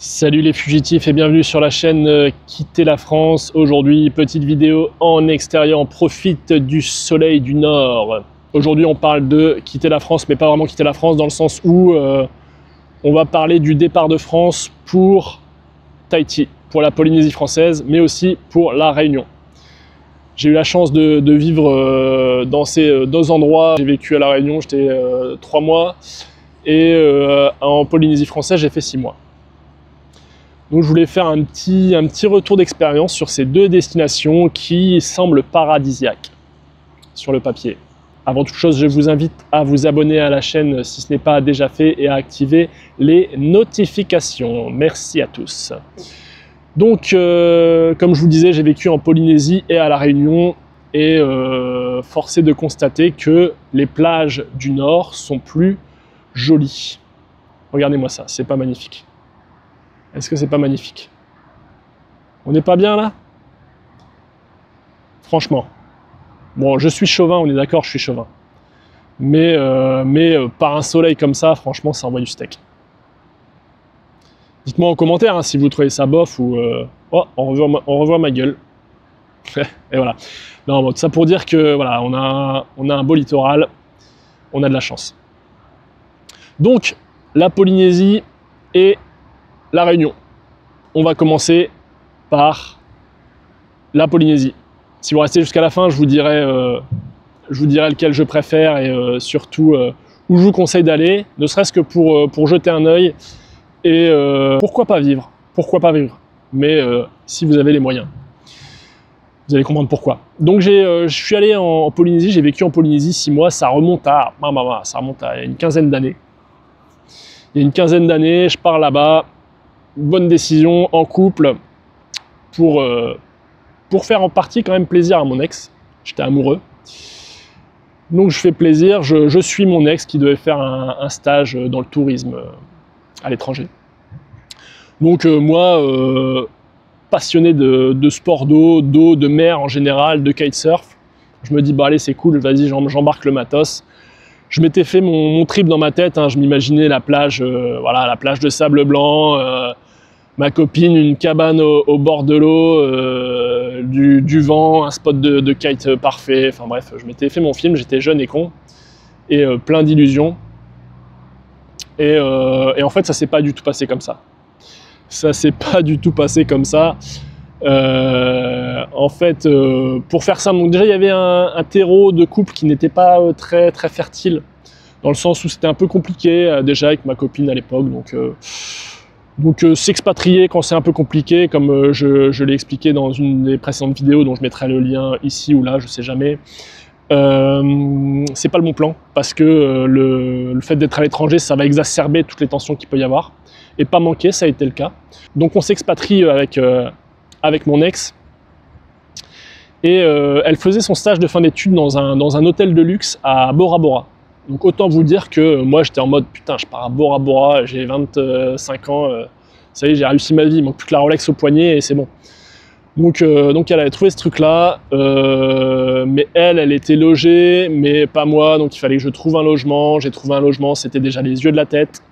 Salut les fugitifs et bienvenue sur la chaîne Quitter la France. Aujourd'hui, petite vidéo en extérieur, on profite du soleil du nord. Aujourd'hui, on parle de quitter la France, mais pas vraiment quitter la France dans le sens où on va parler du départ de France pour Tahiti, pour la Polynésie française, mais aussi pour la Réunion. J'ai eu la chance de vivre dans ces deux endroits. J'ai vécu à la Réunion, j'étais 3 mois, et en Polynésie française, j'ai fait 6 mois. Donc je voulais faire un petit retour d'expérience sur ces deux destinations qui semblent paradisiaques sur le papier. Avant toute chose, je vous invite à vous abonner à la chaîne si ce n'est pas déjà fait et à activer les notifications. Merci à tous. Donc, comme je vous disais, j'ai vécu en Polynésie et à La Réunion et force est de constater que les plages du Nord sont plus jolies. Regardez-moi ça, c'est pas magnifique. Est-ce que c'est pas magnifique? On n'est pas bien là? Franchement. Bon, je suis chauvin, on est d'accord, je suis chauvin. Mais par un soleil comme ça, franchement, ça envoie du steak. Dites-moi en commentaire hein, si vous trouvez ça bof ou... Oh, on revoit ma gueule. Et voilà. Non, bon, tout ça pour dire que voilà, on a un beau littoral, on a de la chance. Donc, la Polynésie et la Réunion. On va commencer par la Polynésie. Si vous restez jusqu'à la fin, je vous dirai lequel je préfère et surtout où je vous conseille d'aller, ne serait-ce que pour jeter un œil et pourquoi pas vivre. Pourquoi pas vivre. Mais si vous avez les moyens. Vous allez comprendre pourquoi. Donc je suis allé en Polynésie, j'ai vécu en Polynésie 6 mois, ça remonte à une quinzaine d'années. Il y a une quinzaine d'années, je pars là-bas. Bonne décision en couple pour faire en partie quand même plaisir à mon ex. J'étais amoureux. Donc je fais plaisir, je suis mon ex qui devait faire un stage dans le tourisme à l'étranger. Donc moi, passionné de sport d'eau, de mer en général, de kitesurf, je me dis bah allez c'est cool, vas-y j'embarque le matos. Je m'étais fait mon trip dans ma tête, hein, je m'imaginais la plage, voilà, la plage de sable blanc, ma copine, une cabane au bord de l'eau, du vent, un spot de kite parfait, enfin bref, je m'étais fait mon film, j'étais jeune et con, et plein d'illusions. Et en fait, ça s'est pas du tout passé comme ça. Ça s'est pas du tout passé comme ça. En fait, pour faire ça, donc déjà il y avait un terreau de couple qui n'était pas très fertile, dans le sens où c'était un peu compliqué déjà avec ma copine à l'époque, donc s'expatrier quand c'est un peu compliqué, comme je l'ai expliqué dans une des précédentes vidéos dont je mettrai le lien ici ou là, je sais jamais. C'est pas le bon plan parce que le fait d'être à l'étranger, ça va exacerber toutes les tensions qu'il peut y avoir et pas manquer, ça a été le cas. Donc on s'expatrie avec mon ex et elle faisait son stage de fin d'études dans un hôtel de luxe à Bora Bora. Donc autant vous dire que moi j'étais en mode putain je pars à Bora Bora, j'ai 25 ans, ça y est j'ai réussi ma vie, il manque plus que la Rolex au poignet et c'est bon. Donc elle avait trouvé ce truc là, mais elle était logée, mais pas moi, donc il fallait que je trouve un logement, j'ai trouvé un logement, c'était déjà les yeux de la tête.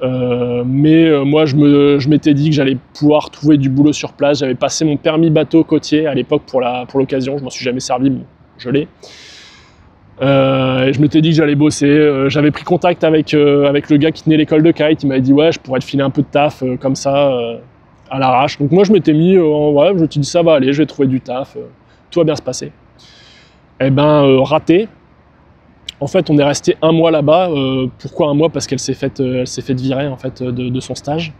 Moi je m'étais dit que j'allais pouvoir trouver du boulot sur place, j'avais passé mon permis bateau côtier à l'époque pour l'occasion, je m'en suis jamais servi, mais je l'ai. Et je m'étais dit que j'allais bosser, j'avais pris contact avec le gars qui tenait l'école de kite, il m'avait dit ouais je pourrais te filer un peu de taf comme ça à l'arrache. Donc moi je m'étais mis, ouais je me suis dit ça va aller, je vais trouver du taf, tout va bien se passer. Et ben raté. En fait on est resté 1 mois là-bas, pourquoi 1 mois? Parce qu'elle s'est faite virer en fait de son stage.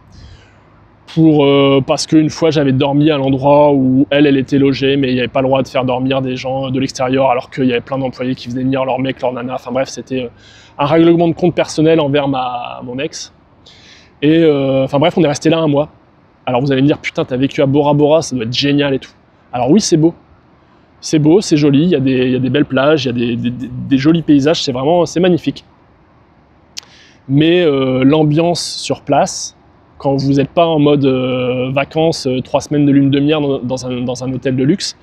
Parce qu'une fois j'avais dormi à l'endroit où elle était logée, mais il n'y avait pas le droit de faire dormir des gens de l'extérieur alors qu'il y avait plein d'employés qui venaient venir, leur mec, leur nana, enfin bref c'était un règlement de compte personnel envers mon ex. Et enfin bref on est resté là 1 mois. Alors vous allez me dire putain t'as vécu à Bora Bora, ça doit être génial et tout. Alors oui c'est beau, c'est joli, il y a des belles plages, il y a des jolis paysages, c'est magnifique. Mais l'ambiance sur place, quand vous n'êtes pas en mode vacances, 3 semaines de lune de miel dans un hôtel de luxe,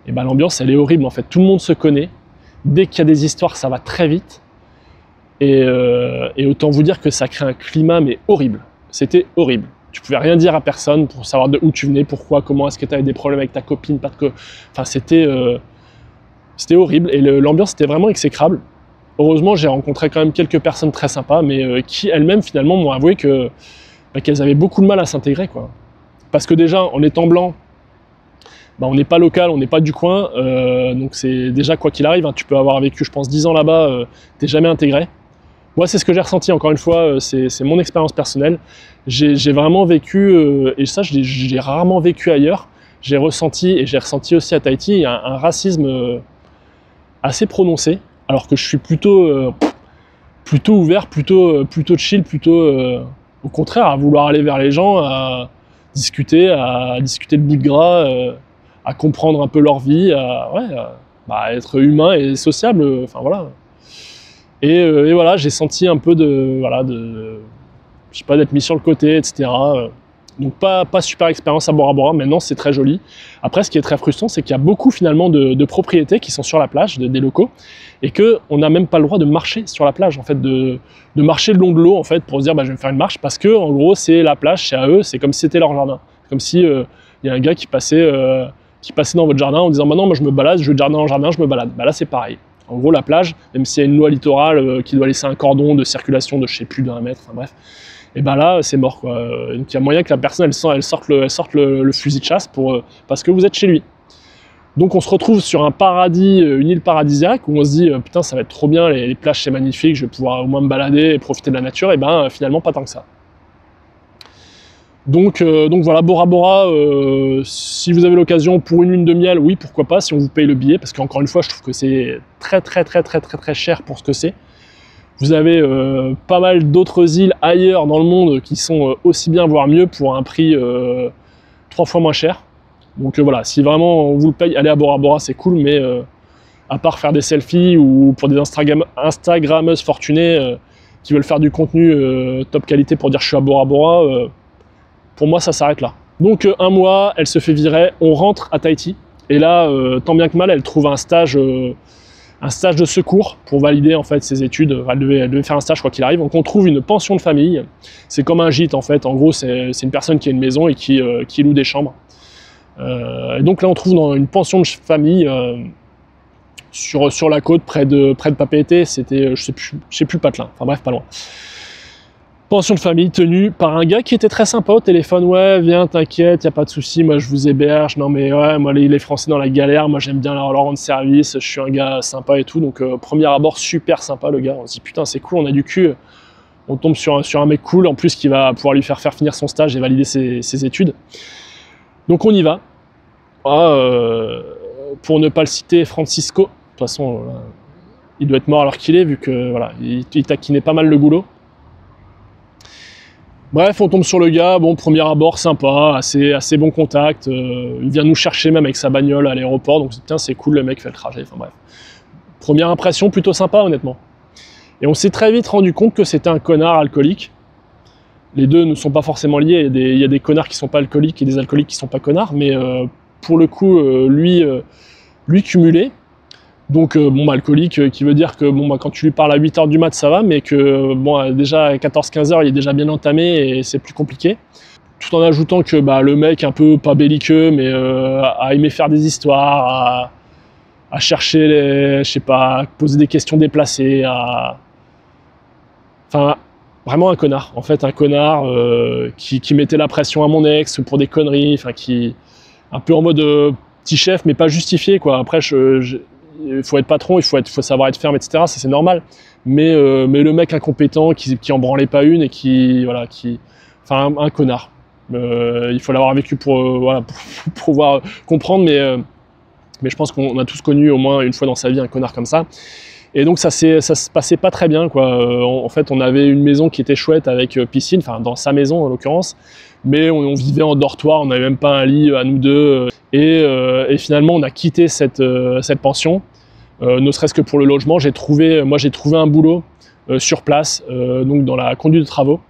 et ben l'ambiance elle est horrible en fait, tout le monde se connaît, dès qu'il y a des histoires ça va très vite, et autant vous dire que ça crée un climat mais horrible, c'était horrible. Tu pouvais rien dire à personne pour savoir de où tu venais, pourquoi, comment, est-ce que tu avais des problèmes avec ta copine, pas de enfin, c'était horrible et l'ambiance était vraiment exécrable. Heureusement, j'ai rencontré quand même quelques personnes très sympas, mais qui elles-mêmes finalement m'ont avoué que qu'elles avaient beaucoup de mal à s'intégrer, quoi. Parce que déjà, en étant blanc, bah, on n'est pas local, on n'est pas du coin, donc c'est déjà quoi qu'il arrive, hein, tu peux avoir vécu, je pense, 10 ans là-bas, t'es jamais intégré. Moi, c'est ce que j'ai ressenti, encore une fois, c'est mon expérience personnelle. J'ai vraiment vécu, et ça, je l'ai rarement vécu ailleurs, j'ai ressenti, et j'ai ressenti aussi à Tahiti, un racisme assez prononcé, alors que je suis plutôt ouvert, plutôt chill, au contraire, à vouloir aller vers les gens, à discuter le bout de gras, à comprendre un peu leur vie, à être humain et sociable, enfin voilà. Et voilà, j'ai senti un peu je sais pas, d'être mis sur le côté, etc. Donc pas super expérience à Bora Bora, maintenant c'est très joli. Après, ce qui est très frustrant, c'est qu'il y a beaucoup finalement de propriétés qui sont sur la plage, des locaux, et qu'on n'a même pas le droit de marcher sur la plage, en fait, de marcher le long de l'eau, en fait, pour se dire, bah, je vais me faire une marche, parce que, en gros, c'est la plage, c'est à eux, c'est comme si c'était leur jardin. C'est comme si y a un gars qui passait dans votre jardin en disant, bah non, moi je me balade, je vais de jardin en jardin, je me balade. Bah là, c'est pareil. En gros, la plage, même s'il y a une loi littorale qui doit laisser un cordon de circulation de je sais plus d'1 mètre, enfin bref, et ben là, c'est mort, quoi. Donc il y a moyen que la personne, elle sorte le fusil de chasse parce que vous êtes chez lui. Donc on se retrouve sur un paradis, une île paradisiaque, où on se dit putain, ça va être trop bien, les plages c'est magnifique, je vais pouvoir au moins me balader et profiter de la nature, et ben finalement pas tant que ça. Donc voilà, Bora Bora, si vous avez l'occasion pour une lune de miel, oui, pourquoi pas, si on vous paye le billet, parce qu'encore une fois, je trouve que c'est très cher pour ce que c'est. Vous avez pas mal d'autres îles ailleurs dans le monde qui sont aussi bien, voire mieux, pour un prix 3 fois moins cher. Donc voilà, si vraiment on vous le paye, allez à Bora Bora, c'est cool, mais à part faire des selfies ou pour des Instagrammeuses fortunées qui veulent faire du contenu top qualité pour dire je suis à Bora Bora, pour moi ça s'arrête là. Donc 1 mois, elle se fait virer, on rentre à Tahiti, et là, tant bien que mal, elle trouve un stage de secours pour valider en fait ses études. Elle devait faire un stage quoi qu'il arrive. Donc on trouve une pension de famille. C'est comme un gîte en fait. En gros, c'est une personne qui a une maison et qui loue des chambres. Et donc là, on trouve dans une pension de famille sur la côte, près de Papeete. C'était, je sais plus Patelin. Enfin bref, pas loin. Pension de famille tenue par un gars qui était très sympa au téléphone. Ouais, viens, t'inquiète, y a pas de souci, moi je vous héberge. Non mais ouais, moi les Français dans la galère, moi j'aime bien leur rendre service, je suis un gars sympa et tout. Donc premier abord, super sympa le gars. On se dit putain, c'est cool, on a du cul. On tombe sur un mec cool, en plus qui va pouvoir lui faire finir son stage et valider ses études. Donc on y va. Pour ne pas le citer, Francisco. De toute façon, il doit être mort alors qu'il est, vu que voilà, il taquinait pas mal le goulot. Bref, on tombe sur le gars, bon, premier abord, sympa, assez bon contact, il vient nous chercher même avec sa bagnole à l'aéroport, donc tiens, c'est cool, le mec fait le trajet, enfin bref. Première impression, plutôt sympa, honnêtement. Et on s'est très vite rendu compte que c'était un connard alcoolique. Les deux ne sont pas forcément liés, il y a des connards qui sont pas alcooliques et des alcooliques qui sont pas connards, mais pour le coup, lui cumulé. Donc alcoolique, qui veut dire que quand tu lui parles à 8h du mat, ça va, mais que déjà à 14-15h, il est déjà bien entamé et c'est plus compliqué. Tout en ajoutant que le mec un peu pas belliqueux, mais a aimé faire des histoires, à chercher je sais pas, poser des questions déplacées, enfin vraiment un connard, en fait un connard qui mettait la pression à mon ex pour des conneries, enfin qui un peu en mode petit chef, mais pas justifié quoi. Après il faut être patron, il faut savoir être ferme, etc. Ça c'est normal. Mais le mec incompétent qui en branlait pas une et enfin un connard. Il faut l'avoir vécu pour pouvoir comprendre, mais je pense qu'on a tous connu au moins une fois dans sa vie un connard comme ça. Et donc ça se passait pas très bien quoi. En fait, on avait une maison qui était chouette avec piscine, enfin dans sa maison en l'occurrence, mais on vivait en dortoir, on n'avait même pas un lit à nous deux. Et finalement, on a quitté cette pension, ne serait-ce que pour le logement. J'ai trouvé un boulot sur place, donc dans la conduite de travaux.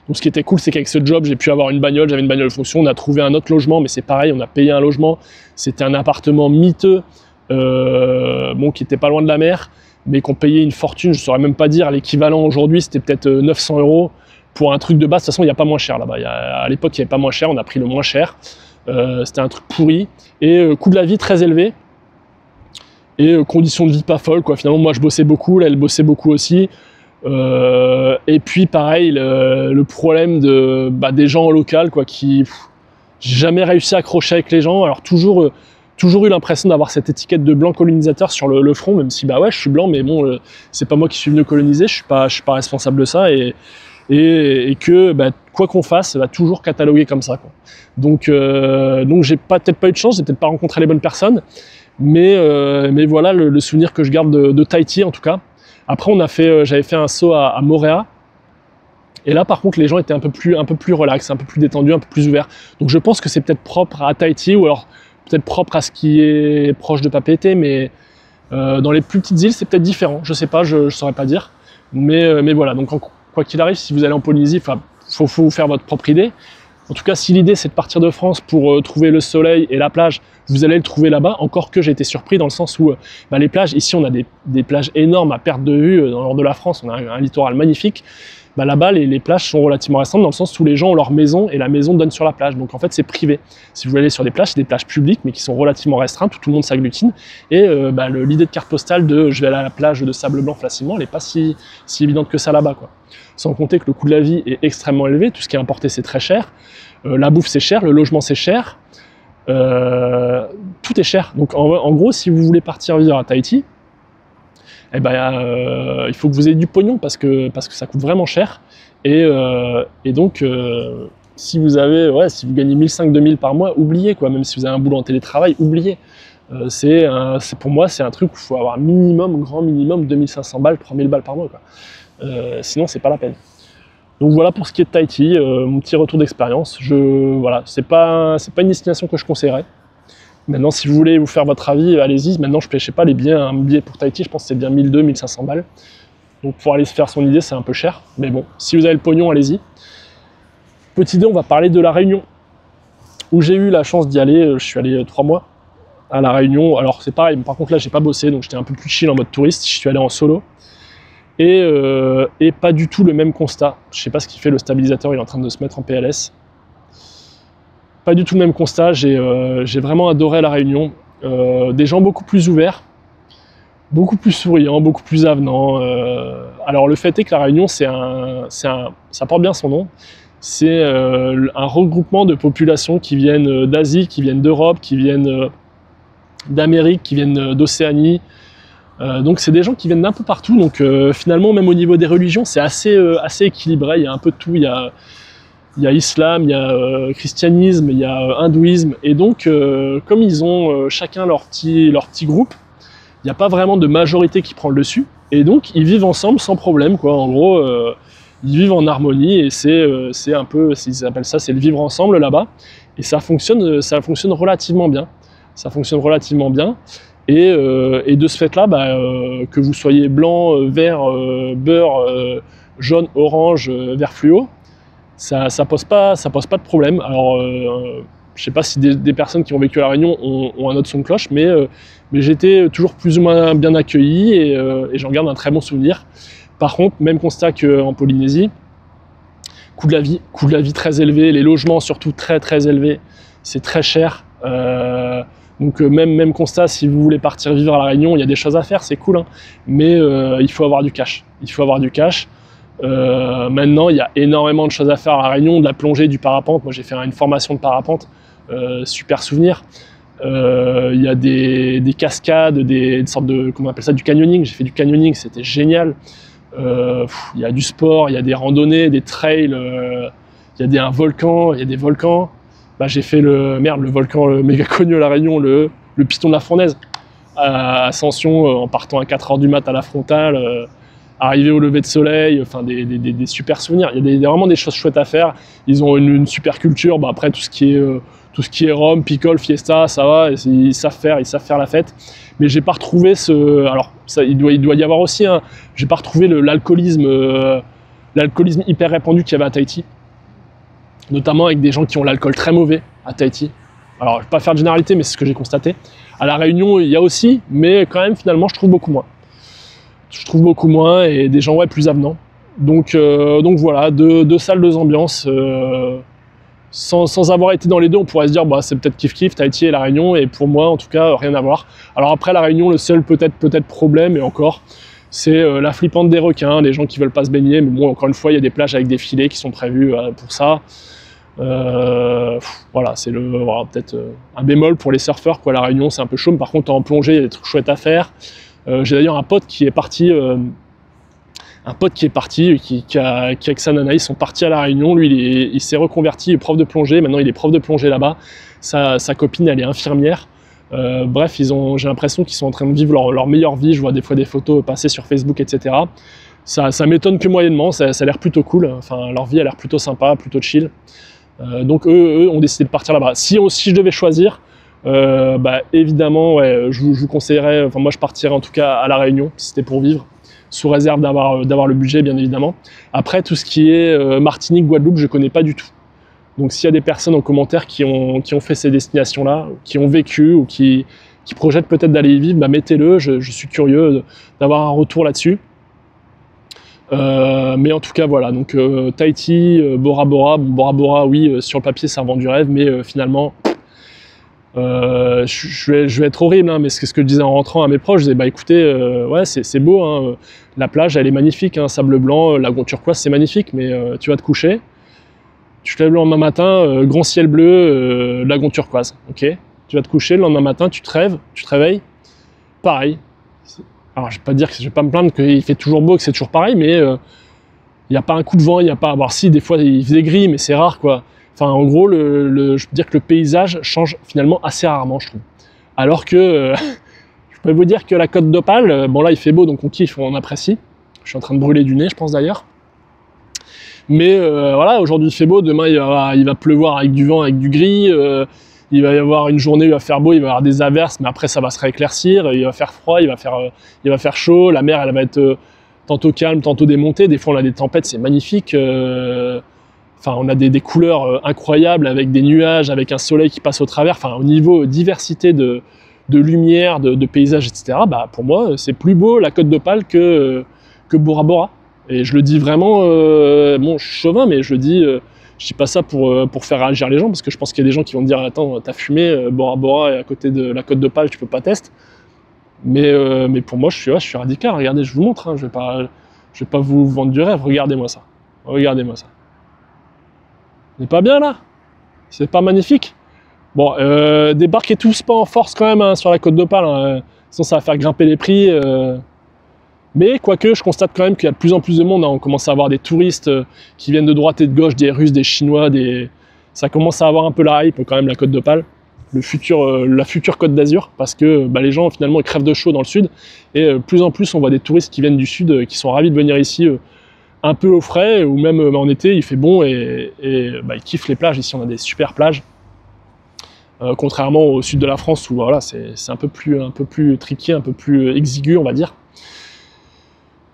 Donc ce qui était cool, c'est qu'avec ce job, j'ai pu avoir une bagnole, j'avais une bagnole de fonction. On a trouvé un autre logement, mais c'est pareil, on a payé un logement. C'était un appartement miteux, qui était pas loin de la mer, mais qu'on payait une fortune. Je saurais même pas dire l'équivalent aujourd'hui, c'était peut-être 900 €. pour un truc de base, de toute façon, il n'y a pas moins cher là-bas. À l'époque, il n'y avait pas moins cher, on a pris le moins cher. C'était un truc pourri. Et coût de la vie très élevé. Et conditions de vie pas folles, quoi. Finalement, moi, je bossais beaucoup, là, elle bossait beaucoup aussi. Et puis, pareil, le problème des gens locaux, quoi, qui... j'ai jamais réussi à accrocher avec les gens. Alors, toujours eu l'impression d'avoir cette étiquette de blanc colonisateur sur le front, même si, je suis blanc, mais bon, c'est pas moi qui suis venu coloniser, je suis pas responsable de ça. Et que quoi qu'on fasse, ça va toujours cataloguer comme ça, quoi. Donc j'ai peut-être pas eu de chance, j'ai peut-être pas rencontré les bonnes personnes, mais voilà le souvenir que je garde de Tahiti en tout cas. Après j'avais fait un saut à Moorea, et là par contre les gens étaient un peu plus relax, un peu plus détendus, un peu plus ouverts. Donc je pense que c'est peut-être propre à Tahiti, ou alors peut-être propre à ce qui est proche de Papeete, mais dans les plus petites îles c'est peut-être différent, je sais pas, je saurais pas dire. Mais voilà, donc quoi qu'il arrive, si vous allez en Polynésie, faut vous faire votre propre idée. En tout cas, si l'idée c'est de partir de France pour trouver le soleil et la plage, vous allez le trouver là-bas. Encore que j'ai été surpris dans le sens où les plages, ici on a des plages énormes à perte de vue dans le nord de la France, on a un littoral magnifique. Là-bas, les plages sont relativement restantes dans le sens où les gens ont leur maison et la maison donne sur la plage. Donc en fait, c'est privé. Si vous allez sur des plages, c'est des plages publiques mais qui sont relativement restreintes où tout le monde s'agglutine. Et l'idée de carte postale de je vais aller à la plage de sable blanc facilement, elle n'est pas si évidente que ça là-bas, quoi. Sans compter que le coût de la vie est extrêmement élevé. Tout ce qui est importé, c'est très cher. La bouffe, c'est cher. Le logement, c'est cher. Tout est cher. Donc en gros, si vous voulez partir vivre à Tahiti, il faut que vous ayez du pognon parce que ça coûte vraiment cher. Et donc, si vous gagnez 1500-2000 par mois, oubliez, quoi. Même si vous avez un boulot en télétravail, oubliez. Pour moi, c'est un truc où il faut avoir grand minimum 2500 balles, 3000 balles par mois, quoi. Sinon, c'est pas la peine. Donc voilà pour ce qui est de Tahiti, mon petit retour d'expérience. C'est pas une destination que je conseillerais. Maintenant, si vous voulez vous faire votre avis, allez-y. Maintenant, je sais pas, un billet pour Tahiti, je pense que c'est bien 1200-1500 balles. Donc pour aller se faire son idée, c'est un peu cher. Mais bon, si vous avez le pognon, allez-y. Petite idée, on va parler de La Réunion, où j'ai eu la chance d'y aller. Je suis allé 3 mois à La Réunion. Alors c'est pareil, mais par contre là, j'ai pas bossé, donc j'étais un peu plus chill en mode touriste. Je suis allé en solo. Et pas du tout le même constat. Je sais pas ce qui fait, le stabilisateur, il est en train de se mettre en PLS. Pas du tout le même constat, j'ai vraiment adoré La Réunion. Des gens beaucoup plus ouverts, beaucoup plus souriants, beaucoup plus avenants. Alors le fait est que La Réunion, ça porte bien son nom, c'est un regroupement de populations qui viennent d'Asie, qui viennent d'Europe, qui viennent d'Amérique, qui viennent d'Océanie. Donc c'est des gens qui viennent d'un peu partout, donc finalement même au niveau des religions c'est assez équilibré, il y a un peu de tout, il y a islam, il y a christianisme, il y a hindouisme, et donc comme ils ont chacun leur petit groupe, il n'y a pas vraiment de majorité qui prend le dessus, et donc ils vivent ensemble sans problème, quoi. En gros, ils vivent en harmonie, et c'est un peu, ils appellent ça, c'est le vivre ensemble là-bas, et ça fonctionne relativement bien. Ça fonctionne relativement bien. Et de ce fait-là, que vous soyez blanc, vert, beurre, jaune, orange, vert fluo, ça pose pas de problème. Alors, je sais pas si des personnes qui ont vécu à La Réunion ont un autre son de cloche, mais j'étais toujours plus ou moins bien accueilli et j'en garde un très bon souvenir. Par contre, même constat qu'en Polynésie, coût de la vie très élevé, les logements surtout très très élevés, c'est très cher. Donc même constat, si vous voulez partir vivre à La Réunion, il y a des choses à faire, c'est cool, hein, mais il faut avoir du cash. Maintenant, il y a énormément de choses à faire à La Réunion, de la plongée, du parapente. Moi, j'ai fait une formation de parapente, super souvenir. Il y a des cascades, des sortes de, comment on appelle ça, du canyoning. J'ai fait du canyoning, c'était génial. Il y a du sport, il y a des randonnées, des trails, il y a un volcan, il y a des volcans. J'ai fait le volcan méga connu à La Réunion, le Piton de la Fournaise, à Ascension, en partant à 4h du mat à la frontale, arriver au lever de soleil, enfin des super souvenirs. Il y a vraiment des choses chouettes à faire. Ils ont une super culture. Après tout ce qui est rhum, picole, fiesta, ça va, ils savent faire la fête. Mais j'ai pas retrouvé il doit y avoir aussi, hein, j'ai pas retrouvé l'alcoolisme hyper répandu qu'il y avait à Tahiti. Notamment avec des gens qui ont l'alcool très mauvais à Tahiti. Alors, je ne vais pas faire de généralité, mais c'est ce que j'ai constaté. À La Réunion, il y a aussi, mais quand même, finalement, je trouve beaucoup moins. Et des gens, plus avenants. Donc voilà, deux salles, deux ambiances. Sans avoir été dans les deux, on pourrait se dire bah, c'est peut-être kiff-kiff, Tahiti et La Réunion, et pour moi en tout cas rien à voir. Alors après La Réunion, le seul peut-être problème, et encore, c'est la flippante des requins, des gens qui veulent pas se baigner, mais bon, encore une fois, il y a des plages avec des filets qui sont prévus pour ça. Voilà, c'est voilà, peut-être un bémol pour les surfeurs, quoi. La Réunion c'est un peu chaud, mais par contre en plongée il y a des trucs chouettes à faire. J'ai d'ailleurs un pote qui est parti, qui avec sa nana, ils sont partis à La Réunion. Lui il s'est reconverti prof de plongée, maintenant il est prof de plongée là-bas. Sa copine elle est infirmière. Bref, j'ai l'impression qu'ils sont en train de vivre leur meilleure vie. Je vois des fois des photos passer sur Facebook, etc. Ça m'étonne que moyennement, ça a l'air plutôt cool. Enfin, leur vie a l'air plutôt sympa, plutôt chill. Donc eux ont décidé de partir là-bas. Si je devais choisir, bah, évidemment, ouais, je vous conseillerais, enfin moi je partirais en tout cas à La Réunion, si c'était pour vivre, sous réserve d'avoir le budget, bien évidemment. Après, tout ce qui est Martinique, Guadeloupe, je connais pas du tout. Donc s'il y a des personnes en commentaire qui ont fait ces destinations-là, qui ont vécu ou qui projettent peut-être d'aller y vivre, bah, mettez-le, je suis curieux d'avoir un retour là-dessus. Mais en tout cas voilà, donc Tahiti, Bora Bora, bon, Bora Bora oui, sur le papier ça vend du rêve, mais finalement je vais être horrible, hein, mais c'est ce que je disais en rentrant à mes proches. Je disais bah écoutez, ouais c'est beau, hein, la plage elle est magnifique, hein, sable blanc, lagon turquoise c'est magnifique, mais tu vas te coucher, tu te lèves le lendemain matin, grand ciel bleu, lagon turquoise, ok, tu vas te coucher, le lendemain matin tu te réveilles, pareil. Alors je vais pas me plaindre qu'il fait toujours beau, que c'est toujours pareil, mais il n'y a pas un coup de vent, il n'y a pas. Alors si des fois il faisait gris, mais c'est rare quoi. Enfin en gros, je peux dire que le paysage change finalement assez rarement, je trouve. Alors que je peux vous dire que la Côte d'Opale, bon là il fait beau donc on kiffe, on apprécie. Je suis en train de brûler du nez, je pense d'ailleurs. Mais voilà, aujourd'hui il fait beau, demain il va pleuvoir avec du vent, avec du gris. Il va y avoir une journée où il va faire beau, il va y avoir des averses, mais après ça va se rééclaircir, il va faire froid, il va faire chaud, la mer elle va être tantôt calme, tantôt démontée, des fois on a des tempêtes, c'est magnifique, enfin on a des couleurs incroyables avec des nuages, avec un soleil qui passe au travers, enfin au niveau diversité de lumière, de paysages, etc., bah pour moi c'est plus beau la Côte d'Opale que Bora Bora, et je le dis vraiment, bon je suis chauvin, mais je le dis... je dis pas ça pour faire réagir les gens, parce que je pense qu'il y a des gens qui vont me dire attends, t'as fumé, Bora Bora est à côté de la Côte d'Opale, tu peux pas tester. Mais pour moi, je suis radical. Regardez, je vous montre, hein, je vais pas vous vendre du rêve. Regardez-moi ça. Regardez-moi ça. C'est pas bien là? C'est pas magnifique? Bon, débarquez tous pas en force quand même, hein, sur la Côte d'Opale, hein, sinon ça va faire grimper les prix. Mais quoique, je constate quand même qu'il y a de plus en plus de monde, hein. On commence à avoir des touristes qui viennent de droite et de gauche, des Russes, des Chinois, ça commence à avoir un peu la hype quand même, la Côte d'Opale, la future Côte d'Azur, parce que bah, les gens finalement ils crèvent de chaud dans le sud, et de plus en plus on voit des touristes qui viennent du sud, qui sont ravis de venir ici un peu au frais, ou même en été il fait bon, et bah, ils kiffent les plages. Ici on a des super plages, contrairement au sud de la France où voilà, c'est un peu plus tricky, un peu plus exigu on va dire.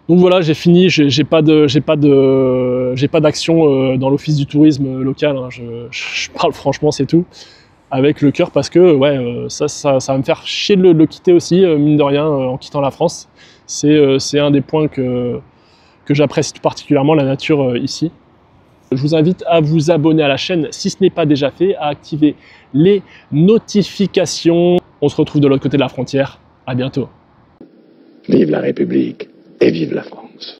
Donc voilà, j'ai fini, j'ai pas d'action dans l'office du tourisme local, hein. Je parle franchement, c'est tout, avec le cœur, parce que ouais, ça va me faire chier de le quitter aussi, mine de rien, en quittant la France. C'est un des points que j'apprécie tout particulièrement, la nature ici. Je vous invite à vous abonner à la chaîne si ce n'est pas déjà fait, à activer les notifications. On se retrouve de l'autre côté de la frontière. À bientôt. Vive la République et vive la France.